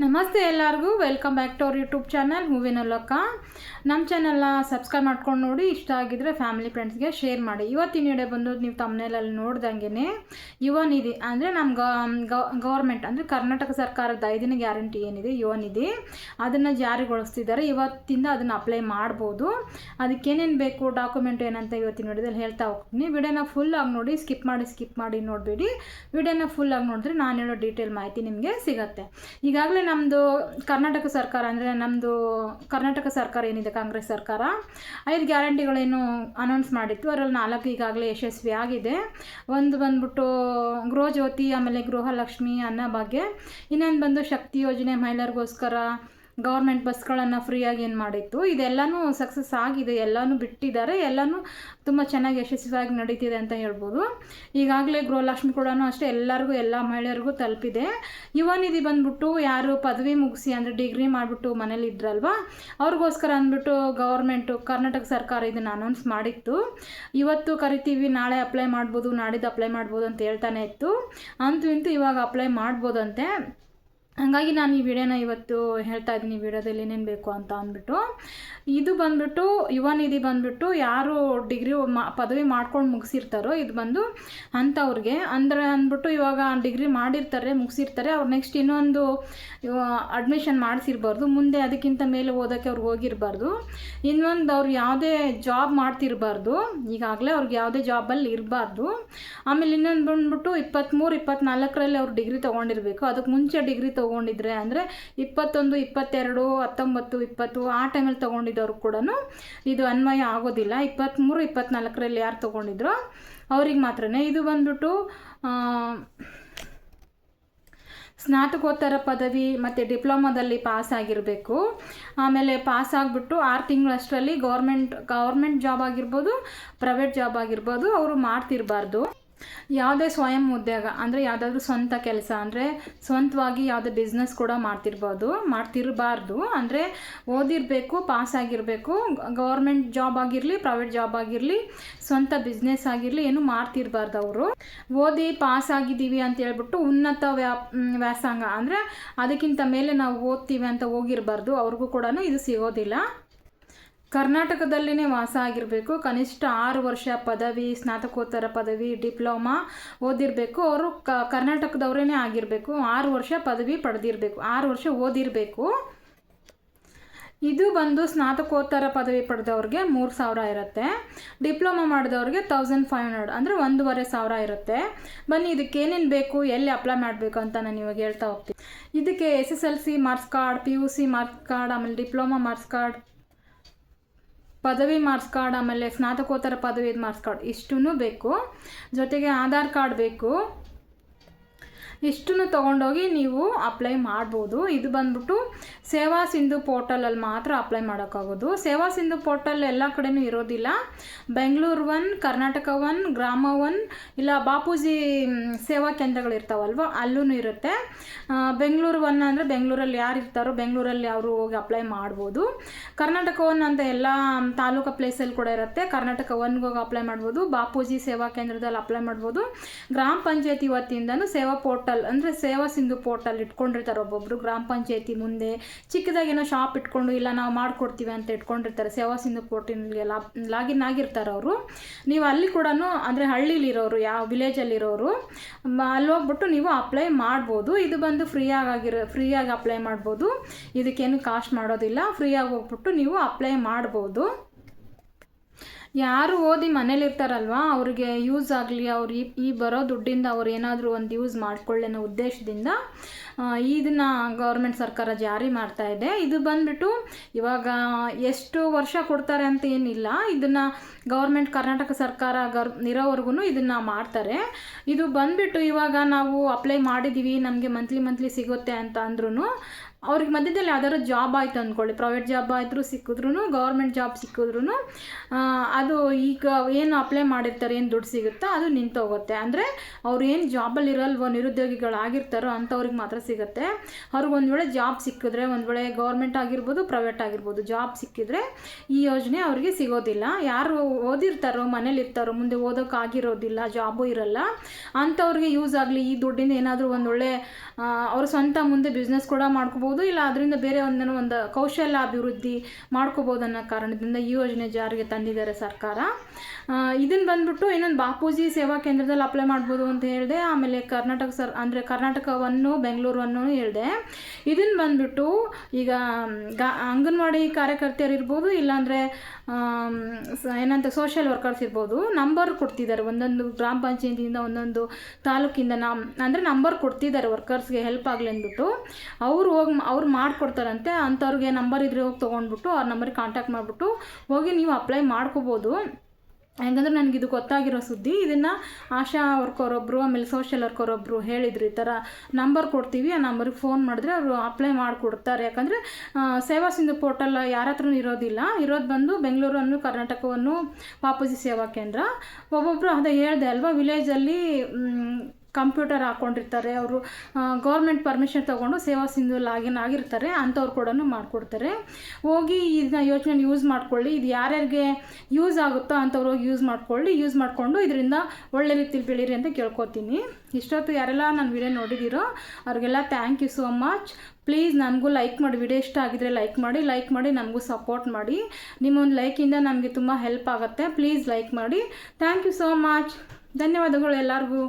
ನಮಸ್ತೆ ಎಲ್ಲರಿಗೂ welcome back to our YouTube channel ಹೂವಿನಲ್ಲಕ್ಕ. ನಮ್ಮ ಚಾನಲ್ನ ಸಬ್ಸ್ಕ್ರೈಬ್ ಮಾಡ್ಕೊಂಡು ನೋಡಿ, ಇಷ್ಟ ಆಗಿದ್ರೆ ಫ್ಯಾಮಿಲಿ ಫ್ರೆಂಡ್ಸ್ಗೆ ಶೇರ್ ಮಾಡಿ. ಇವತ್ತಿನ ವಿಡಿಯೋ ಬಂದು ನೀವು ತಮ್ಮನೇಲಲ್ಲಿ ನೋಡ್ದಂಗೆ ಯುವ ನಿಧಿ ಅಂದರೆ ನಮ್ಮ ಗೌರ್ಮೆಂಟ್ ಅಂದರೆ ಕರ್ನಾಟಕ ಸರ್ಕಾರದ 5 ದಿನ ಗ್ಯಾರಂಟಿ ಏನಿದೆ ಯುವ ನಿಧಿ, ಅದನ್ನು ಜಾರಿಗೊಳಿಸ್ತಿದ್ದಾರೆ. ಇವತ್ತಿಂದ ಅದನ್ನು ಅಪ್ಲೈ ಮಾಡ್ಬೋದು. ಅದಕ್ಕೇನೇನು ಬೇಕು, ಡಾಕ್ಯುಮೆಂಟ್ ಏನಂತ ಇವತ್ತಿನ ವಿಡಿಯೋದಲ್ಲಿ ಹೇಳ್ತಾ ಹೋಗ್ತೀನಿ. ವಿಡಿಯೋನ ಫುಲ್ ಆಗಿ ನೋಡಿ, ಸ್ಕಿಪ್ ಮಾಡಿ ನೋಡಬೇಡಿ. ವಿಡಿಯೋನ ಫುಲ್ ಆಗಿ ನೋಡಿದ್ರೆ ನಾನು ಹೇಳೋ ಡೀಟೇಲ್ ಮಾಹಿತಿ ನಿಮಗೆ ಸಿಗುತ್ತೆ. ಈಗಾಗಲೇ ನಮ್ಮದು ಕರ್ನಾಟಕ ಸರ್ಕಾರ ಅಂದರೆ ನಮ್ಮದು ಕರ್ನಾಟಕ ಸರ್ಕಾರ ಏನಿದೆ ಕಾಂಗ್ರೆಸ್ ಸರ್ಕಾರ 5 ಗ್ಯಾರಂಟಿಗಳೇನು ಅನೌನ್ಸ್ ಮಾಡಿತ್ತು, ಅದರಲ್ಲಿ 4 ಈಗಾಗಲೇ ಯಶಸ್ವಿ ಆಗಿದೆ. ಒಂದು ಬಂದ್ಬಿಟ್ಟು ಗೃಹಜ್ಯೋತಿ, ಆಮೇಲೆ ಗೃಹಲಕ್ಷ್ಮಿ, ಅನ್ನಭಾಗ್ಯ, ಇನ್ನೊಂದು ಬಂದು ಶಕ್ತಿ ಯೋಜನೆ, ಮಹಿಳೆಯರಿಗೋಸ್ಕರ ಗೌರ್ಮೆಂಟ್ ಬಸ್ಗಳನ್ನು ಫ್ರೀಯಾಗಿ ಏನು ಮಾಡಿತ್ತು. ಇದೆಲ್ಲನೂ ಸಕ್ಸಸ್ ಆಗಿದೆ, ಎಲ್ಲನೂ ಬಿಟ್ಟಿದ್ದಾರೆ, ಎಲ್ಲನೂ ತುಂಬ ಚೆನ್ನಾಗಿ ಯಶಸ್ವಿಯಾಗಿ ನಡೀತಿದೆ ಅಂತ ಹೇಳ್ಬೋದು. ಈಗಾಗಲೇ ಗೃಹಲಕ್ಷ್ಮಿ ಕೂಡ ಅಷ್ಟೇ ಎಲ್ಲರಿಗೂ, ಎಲ್ಲ ಮಹಿಳೆಯರಿಗೂ ತಲುಪಿದೆ. ಯುವ ನಿಧಿ ಬಂದ್ಬಿಟ್ಟು ಯಾರು ಪದವಿ ಮುಗಿಸಿ ಅಂದರೆ ಡಿಗ್ರಿ ಮಾಡಿಬಿಟ್ಟು ಮನೇಲಿ ಇದ್ರಲ್ವ, ಅವ್ರಿಗೋಸ್ಕರ ಅಂದ್ಬಿಟ್ಟು ಗೌರ್ಮೆಂಟು ಕರ್ನಾಟಕ ಸರ್ಕಾರ ಇದನ್ನು ಅನೌನ್ಸ್ ಮಾಡಿತ್ತು. ಇವತ್ತು ಕರಿತೀವಿ, ನಾಳೆ ಅಪ್ಲೈ ಮಾಡ್ಬೋದು, ನಾಡಿದ್ದು ಅಪ್ಲೈ ಮಾಡ್ಬೋದು ಅಂತ ಹೇಳ್ತಾನೆ ಇತ್ತು. ಅಂತೂ ಇವಾಗ ಅಪ್ಲೈ ಮಾಡ್ಬೋದಂತೆ. ಹಾಗಾಗಿ ನಾನು ಈ ವಿಡಿಯೋನ ಇವತ್ತು ಹೇಳ್ತಾ ಇದ್ದೀನಿ, ವಿಡಿಯೋದಲ್ಲಿ ಏನೇನು ಬೇಕು ಅಂತ ಅಂದ್ಬಿಟ್ಟು. ಇದು ಬಂದ್ಬಿಟ್ಟು ಯುವ ನಿಧಿ ಬಂದ್ಬಿಟ್ಟು ಯಾರು ಡಿಗ್ರಿ ಪದವಿ ಮಾಡ್ಕೊಂಡು ಮುಗಿಸಿರ್ತಾರೋ ಇದು ಬಂದು ಅಂಥವ್ರಿಗೆ ಅಂದರೆ ಅಂದ್ಬಿಟ್ಟು ಇವಾಗ ಡಿಗ್ರಿ ಮಾಡಿರ್ತಾರೆ, ಮುಗಿಸಿರ್ತಾರೆ, ಅವ್ರು ನೆಕ್ಸ್ಟ್ ಇನ್ನೊಂದು ಅಡ್ಮಿಷನ್ ಮಾಡಿಸಿರ್ಬಾರ್ದು, ಮುಂದೆ ಅದಕ್ಕಿಂತ ಮೇಲೆ ಓದೋಕ್ಕೆ ಅವ್ರಿಗೆ ಹೋಗಿರಬಾರ್ದು. ಇನ್ನೊಂದು ಅವ್ರು ಯಾವುದೇ ಜಾಬ್ ಮಾಡ್ತಿರಬಾರ್ದು, ಈಗಾಗಲೇ ಅವ್ರಿಗೆ ಯಾವುದೇ ಜಾಬಲ್ಲಿ ಇರಬಾರ್ದು. ಆಮೇಲೆ ಇನ್ನೊಂದು ಬಂದ್ಬಿಟ್ಟು 23, 24ರಲ್ಲಿ ಅವ್ರು ಡಿಗ್ರಿ ತೊಗೊಂಡಿರಬೇಕು. ಅದಕ್ಕೆ ಮುಂಚೆ ಡಿಗ್ರಿ ತೊಗೊಂಡಿದ್ರೆ ಅಂದರೆ 21, 22, 19, 20 ಆ ಟೈಮಲ್ಲಿ ತೊಗೊಂಡಿದ್ದವ್ರು ಕೂಡ ಇದು ಅನ್ವಯ ಆಗೋದಿಲ್ಲ. 23, 24ರಲ್ಲಿ ಯಾರು ತೊಗೊಂಡಿದ್ರೋ ಅವ್ರಿಗೆ ಮಾತ್ರನೇ. ಇದು ಬಂದ್ಬಿಟ್ಟು ಸ್ನಾತಕೋತ್ತರ ಪದವಿ ಮತ್ತು ಡಿಪ್ಲೊಮಾದಲ್ಲಿ ಪಾಸ್ ಆಗಿರಬೇಕು. ಆಮೇಲೆ ಪಾಸ್ ಆಗಿಬಿಟ್ಟು 6 ತಿಂಗಳಷ್ಟರಲ್ಲಿ ಗೌರ್ಮೆಂಟ್ ಜಾಬ್ ಆಗಿರ್ಬೋದು, ಪ್ರೈವೇಟ್ ಜಾಬ್ ಆಗಿರ್ಬೋದು ಅವರು ಮಾಡ್ತಿರಬಾರ್ದು. ಯಾವುದೇ ಸ್ವಯಂ ಉದ್ಯೋಗ ಅಂದರೆ ಯಾವುದಾದ್ರೂ ಸ್ವಂತ ಕೆಲಸ ಅಂದರೆ ಸ್ವಂತವಾಗಿ ಯಾವುದೇ ಬಿಸ್ನೆಸ್ ಕೂಡ ಮಾಡ್ತಿರಬಾರ್ದು. ಅಂದರೆ ಓದಿರಬೇಕು, ಪಾಸ್ ಆಗಿರಬೇಕು, ಗೌರ್ಮೆಂಟ್ ಜಾಬ್ ಆಗಿರಲಿ, ಪ್ರೈವೇಟ್ ಜಾಬ್ ಆಗಿರಲಿ, ಸ್ವಂತ ಬಿಸ್ನೆಸ್ ಆಗಿರಲಿ, ಏನು ಮಾಡ್ತಿರಬಾರ್ದು. ಅವರು ಓದಿ ಪಾಸ್ ಆಗಿದ್ದೀವಿ ಅಂತ ಹೇಳ್ಬಿಟ್ಟು ಉನ್ನತ ವ್ಯಾಸಂಗ ಅಂದರೆ ಅದಕ್ಕಿಂತ ಮೇಲೆ ನಾವು ಓದ್ತೀವಿ ಅಂತ ಹೋಗಿರಬಾರ್ದು, ಅವ್ರಿಗೂ ಕೂಡ ಇದು ಸಿಗೋದಿಲ್ಲ. ಕರ್ನಾಟಕದಲ್ಲಿನೇ ವಾಸ ಆಗಿರಬೇಕು, ಕನಿಷ್ಠ 6 ವರ್ಷ ಪದವಿ, ಸ್ನಾತಕೋತ್ತರ ಪದವಿ, ಡಿಪ್ಲೊಮಾ ಓದಿರಬೇಕು. ಅವರು ಕರ್ನಾಟಕದವರೇ ಆಗಿರಬೇಕು, 6 ವರ್ಷ ಪದವಿ ಪಡೆದಿರಬೇಕು, 6 ವರ್ಷ ಓದಿರಬೇಕು. ಇದು ಬಂದು ಸ್ನಾತಕೋತ್ತರ ಪದವಿ ಪಡೆದವ್ರಿಗೆ 3,000 ಇರುತ್ತೆ, ಡಿಪ್ಲೊಮಾ ಮಾಡಿದವ್ರಿಗೆ 1,500 ಅಂದರೆ 1,500 ಇರುತ್ತೆ. ಬನ್ನಿ ಇದಕ್ಕೆ ಏನೇನು ಬೇಕು, ಎಲ್ಲಿ ಅಪ್ಲೈ ಮಾಡಬೇಕು ಅಂತ ನಾನು ಇವಾಗ ಹೇಳ್ತಾ ಹೋಗ್ತೀನಿ. ಇದಕ್ಕೆ SSLC marks card, PUC marks card, ಆಮೇಲೆ ಡಿಪ್ಲೊಮಾ ಮಾರ್ಕ್ಸ್ ಕಾರ್ಡ್, ಪದವಿ ಮಾರ್ಕ್ಸ್ ಕಾರ್ಡ್, ಆಮೇಲೆ ಸ್ನಾತಕೋತ್ತರ ಪದವಿ ಮಾರ್ಕ್ಸ್ ಕಾರ್ಡ್ ಇಷ್ಟೂ ಬೇಕು. ಜೊತೆಗೆ ಆಧಾರ್ ಕಾರ್ಡ್ ಬೇಕು. ಇಷ್ಟನ್ನು ತೊಗೊಂಡೋಗಿ ನೀವು ಅಪ್ಲೈ ಮಾಡ್ಬೋದು. ಇದು ಬಂದ್ಬಿಟ್ಟು ಸೇವಾ ಸಿಂಧು ಪೋರ್ಟಲಲ್ಲಿ ಮಾತ್ರ ಅಪ್ಲೈ ಮಾಡೋಕ್ಕಾಗೋದು. ಸೇವಾ ಸಿಂಧು ಪೋರ್ಟಲ್ ಎಲ್ಲ ಕಡೆನೂ ಇರೋದಿಲ್ಲ. ಬೆಂಗಳೂರು 1, ಕರ್ನಾಟಕ 1, ಗ್ರಾಮ 1 ಇಲ್ಲ ಬಾಪೂಜಿ ಸೇವಾ ಕೇಂದ್ರಗಳಿರ್ತಾವಲ್ವ ಅಲ್ಲೂ ಇರುತ್ತೆ. ಬೆಂಗಳೂರು 1 ಅಂದರೆ ಬೆಂಗಳೂರಲ್ಲಿ ಯಾರು ಇರ್ತಾರೋ ಬೆಂಗಳೂರಲ್ಲಿ ಅವರು ಹೋಗಿ ಅಪ್ಲೈ ಮಾಡ್ಬೋದು. ಕರ್ನಾಟಕ 1 ಅಂತ ಎಲ್ಲ ತಾಲೂಕು ಪ್ಲೇಸಲ್ಲಿ ಕೂಡ ಇರುತ್ತೆ, ಕರ್ನಾಟಕ 1ಗೆ ಹೋಗಿ ಅಪ್ಲೈ ಮಾಡ್ಬೋದು. ಬಾಪೂಜಿ ಸೇವಾ ಕೇಂದ್ರದಲ್ಲಿ ಅಪ್ಲೈ ಮಾಡ್ಬೋದು. ಗ್ರಾಮ ಪಂಚಾಯತಿ ವತಿಯಿಂದನೂ ಸೇವಾ ಪೋರ್ಟಲ್ ಅಂದರೆ ಸೇವಾ ಸಿಂಧು ಪೋರ್ಟಲ್ ಇಟ್ಕೊಂಡಿರ್ತಾರೆ ಒಬ್ಬೊಬ್ಬರು. ಗ್ರಾಮ ಪಂಚಾಯತಿ ಮುಂದೆ ಚಿಕ್ಕದಾಗೇನೋ ಶಾಪ್ ಇಟ್ಕೊಂಡು ಇಲ್ಲ ನಾವು ಮಾಡಿಕೊಡ್ತೀವಿ ಅಂತ ಇಟ್ಕೊಂಡಿರ್ತಾರೆ. ಸೇವಾ ಸಿಂಧು ಪೋರ್ಟಲ್ಗೆ ಲಾಗಿನ್ ಆಗಿರ್ತಾರೆ ಅವರು. ನೀವು ಅಲ್ಲಿ ಕೂಡ ಅಂದರೆ ಹಳ್ಳಿಲಿರೋರು, ಯಾವ ವಿಲೇಜಲ್ಲಿರೋರು ಅಲ್ಲಿ ಹೋಗ್ಬಿಟ್ಟು ನೀವು ಅಪ್ಲೈ ಮಾಡ್ಬೋದು. ಇದು ಬಂದು ಫ್ರೀಯಾಗಿ ಅಪ್ಲೈ ಮಾಡ್ಬೋದು. ಇದಕ್ಕೇನು ಕಾಸ್ಟ್ ಮಾಡೋದಿಲ್ಲ, ಫ್ರೀಯಾಗಿ ಹೋಗ್ಬಿಟ್ಟು ನೀವು ಅಪ್ಲೈ ಮಾಡ್ಬೋದು. ಯಾರು ಓದಿ ಮನೇಲಿರ್ತಾರಲ್ವ ಅವ್ರಿಗೆ ಯೂಸ್ ಆಗಲಿ, ಅವ್ರು ಈ ಬರೋ ದುಡ್ಡಿಂದ ಅವ್ರು ಏನಾದರೂ ಒಂದು ಯೂಸ್ ಮಾಡ್ಕೊಳ್ಳಿ ಅನ್ನೋ ಉದ್ದೇಶದಿಂದ ಇದನ್ನು ಗೌರ್ಮೆಂಟ್ ಸರ್ಕಾರ ಜಾರಿ ಮಾಡ್ತಾ ಇದೆ. ಇದು ಬಂದುಬಿಟ್ಟು ಇವಾಗ ಎಷ್ಟು ವರ್ಷ ಕೊಡ್ತಾರೆ ಅಂತ ಏನಿಲ್ಲ, ಇದನ್ನು ಗೌರ್ಮೆಂಟ್ ಕರ್ನಾಟಕ ಸರ್ಕಾರ ಇರೋವರೆಗೂ ಇದನ್ನು ಮಾಡ್ತಾರೆ. ಇದು ಬಂದುಬಿಟ್ಟು ಇವಾಗ ನಾವು ಅಪ್ಲೈ ಮಾಡಿದ್ದೀವಿ, ನಮಗೆ ಮಂತ್ಲಿ ಸಿಗುತ್ತೆ ಅಂತ ಅಂದ್ರೂ ಅವ್ರಿಗೆ ಮಧ್ಯದಲ್ಲಿ ಯಾವ್ದಾದ್ರು ಜಾಬ್ ಆಯಿತು ಅಂದ್ಕೊಳ್ಳಿ, ಪ್ರೈವೇಟ್ ಜಾಬ್ ಆದರೂ ಸಿಕ್ಕಿದ್ರೂ, ಗೌರ್ಮೆಂಟ್ ಜಾಬ್ ಸಿಕ್ಕಿದ್ರೂ ಅದು ಈಗ ಏನು ಅಪ್ಲೈ ಮಾಡಿರ್ತಾರೆ, ಏನು ದುಡ್ಡು ಸಿಗುತ್ತೋ ಅದು ನಿಂತೋಗುತ್ತೆ. ಅಂದರೆ ಅವ್ರು ಏನು ಜಾಬಲ್ಲಿ ಇರಲ್ವೋ, ನಿರುದ್ಯೋಗಿಗಳಾಗಿರ್ತಾರೋ ಅಂಥವ್ರಿಗೆ ಮಾತ್ರ ಸಿಗುತ್ತೆ. ಅವ್ರಿಗೆ ಒಂದು ವೇಳೆ ಜಾಬ್ ಸಿಕ್ಕಿದ್ರೆ, ಒಂದು ವೇಳೆ ಗೌರ್ಮೆಂಟ್ ಆಗಿರ್ಬೋದು, ಪ್ರೈವೇಟ್ ಆಗಿರ್ಬೋದು, ಜಾಬ್ ಸಿಕ್ಕಿದ್ರೆ ಈ ಯೋಜನೆ ಅವ್ರಿಗೆ ಸಿಗೋದಿಲ್ಲ. ಯಾರು ಓದಿರ್ತಾರೋ, ಮನೇಲಿರ್ತಾರೋ, ಮುಂದೆ ಓದೋಕ್ಕಾಗಿರೋದಿಲ್ಲ, ಜಾಬು ಇರಲ್ಲ, ಅಂಥವ್ರಿಗೆ ಯೂಸ್ ಆಗಲಿ, ಈ ದುಡ್ಡಿಂದ ಏನಾದರೂ ಒಂದು ಒಳ್ಳೆ ಅವರು ಸ್ವಂತ ಮುಂದೆ ಬಿಸ್ನೆಸ್ ಕೂಡ ಮಾಡ್ಕೋಬೋದು, ಮಾಡ್ಕೋಬೋದು, ಇಲ್ಲ ಅದರಿಂದ ಬೇರೆ ಒಂದು ಕೌಶಲ್ಯ ಅಭಿವೃದ್ಧಿ ಮಾಡ್ಕೋಬೋದು ಅನ್ನೋ ಕಾರಣದಿಂದ ಈ ಯೋಜನೆ ಜಾರಿಗೆ ತಂದಿದ್ದಾರೆ ಸರ್ಕಾರ. ಇದನ್ನು ಬಂದ್ಬಿಟ್ಟು ಇನ್ನೊಂದು ಬಾಪೂಜಿ ಸೇವಾ ಕೇಂದ್ರದಲ್ಲಿ ಅಪ್ಲೈ ಮಾಡ್ಬೋದು ಅಂತ ಹೇಳಿದೆ. ಆಮೇಲೆ ಕರ್ನಾಟಕವನ್ನು ಬೆಂಗಳೂರನ್ನು ಹೇಳಿದೆ. ಇದನ್ನು ಬಂದ್ಬಿಟ್ಟು ಈಗ ಅಂಗನವಾಡಿ ಕಾರ್ಯಕರ್ತೆಯರು ಇರ್ಬೋದು, ಇಲ್ಲಾಂದರೆ ಏನಂತ ಸೋಷಿಯಲ್ ವರ್ಕರ್ಸ್ ಇರ್ಬೋದು, ನಂಬರ್ ಕೊಡ್ತಿದ್ದಾರೆ. ಒಂದೊಂದು ಗ್ರಾಮ ಪಂಚಾಯತಿಯಿಂದ ಒಂದೊಂದು ತಾಲೂಕಿಂದ ಅಂದರೆ ನಂಬರ್ ಕೊಡ್ತಿದ್ದಾರೆ ವರ್ಕರ್ಸ್ಗೆ ಹೆಲ್ಪ್ ಆಗಲಿ ಅಂದ್ಬಿಟ್ಟು. ಅವ್ರು ಮಾಡಿಕೊಡ್ತಾರಂತೆ. ಅಂಥವ್ರಿಗೆ ನಂಬರ್ ಇದ್ರೆ ಹೋಗಿ ತೊಗೊಂಡ್ಬಿಟ್ಟು ಅವ್ರ ನಂಬರಿಗೆ ಕಾಂಟ್ಯಾಕ್ಟ್ ಮಾಡಿಬಿಟ್ಟು ಹೋಗಿ ನೀವು ಅಪ್ಲೈ ಮಾಡ್ಕೋಬೋದು. ಹೆಂಗಂದ್ರೆ ನನಗಿದು ಗೊತ್ತಾಗಿರೋ ಸುದ್ದಿ. ಇದನ್ನು ಆಶಾ ವರ್ಕರ್ ಒಬ್ಬರು, ಆಮೇಲೆ ಸೋಷಿಯಲ್ ವರ್ಕರ್ ಒಬ್ಬರು ಹೇಳಿದರು, ಈ ಥರ ನಂಬರ್ ಕೊಡ್ತೀವಿ, ಆ ನಂಬರಿಗೆ ಫೋನ್ ಮಾಡಿದ್ರೆ ಅವರು ಅಪ್ಲೈ ಮಾಡಿಕೊಡ್ತಾರೆ. ಯಾಕಂದರೆ ಸೇವಾ ಸಿಂಧು ಪೋರ್ಟಲ್ ಯಾರ ಹತ್ರನೂ ಇರೋದು ಬಂದು ಬೆಂಗಳೂರನ್ನು ಕರ್ನಾಟಕವನ್ನು ಬಾಪೂಜಿ ಸೇವಾ ಕೇಂದ್ರ. ಒಬ್ಬೊಬ್ಬರು ಅದೇ ಹೇಳಿದೆ ಅಲ್ವಾ, ವಿಲೇಜಲ್ಲಿ ಕಂಪ್ಯೂಟರ್ ಹಾಕ್ಕೊಂಡಿರ್ತಾರೆ, ಅವರು ಗೌರ್ಮೆಂಟ್ ಪರ್ಮಿಷನ್ ತೊಗೊಂಡು ಸೇವಾ ಸಿಂಧು ಲಾಗಿನ್ ಆಗಿರ್ತಾರೆ, ಅಂಥವ್ರು ಕೂಡ ಮಾಡಿಕೊಡ್ತಾರೆ. ಹೋಗಿ ಇದನ್ನ ಯೋಚನೆ ಯೂಸ್ ಮಾಡ್ಕೊಳ್ಳಿ. ಇದು ಯಾರ್ಯಾರಿಗೆ ಯೂಸ್ ಆಗುತ್ತೋ ಅಂಥವ್ರು ಹೋಗಿ ಯೂಸ್ ಮಾಡಿಕೊಂಡು ಇದರಿಂದ ಒಳ್ಳೆ ರೀತಿಲಿ ಬೆಳೀರಿ ಅಂತ ಕೇಳ್ಕೊತೀನಿ. ಇಷ್ಟೊತ್ತು ಯಾರೆಲ್ಲ ನನ್ನ ವಿಡಿಯೋ ನೋಡಿದ್ದೀರೋ ಅವ್ರಿಗೆಲ್ಲ thank you so much. Please ನನಗೂ ಲೈಕ್ ಮಾಡಿ, ವಿಡಿಯೋ ಇಷ್ಟ ಆಗಿದ್ರೆ ಲೈಕ್ ಮಾಡಿ ನನಗೂ ಸಪೋರ್ಟ್ ಮಾಡಿ. ನಿಮ್ಮೊಂದು ಲೈಕಿಂದ ನಮಗೆ ತುಂಬ ಹೆಲ್ಪ್ ಆಗುತ್ತೆ. ಪ್ಲೀಸ್ ಲೈಕ್ ಮಾಡಿ. Thank you so much. ಧನ್ಯವಾದಗಳು ಎಲ್ಲರಿಗೂ.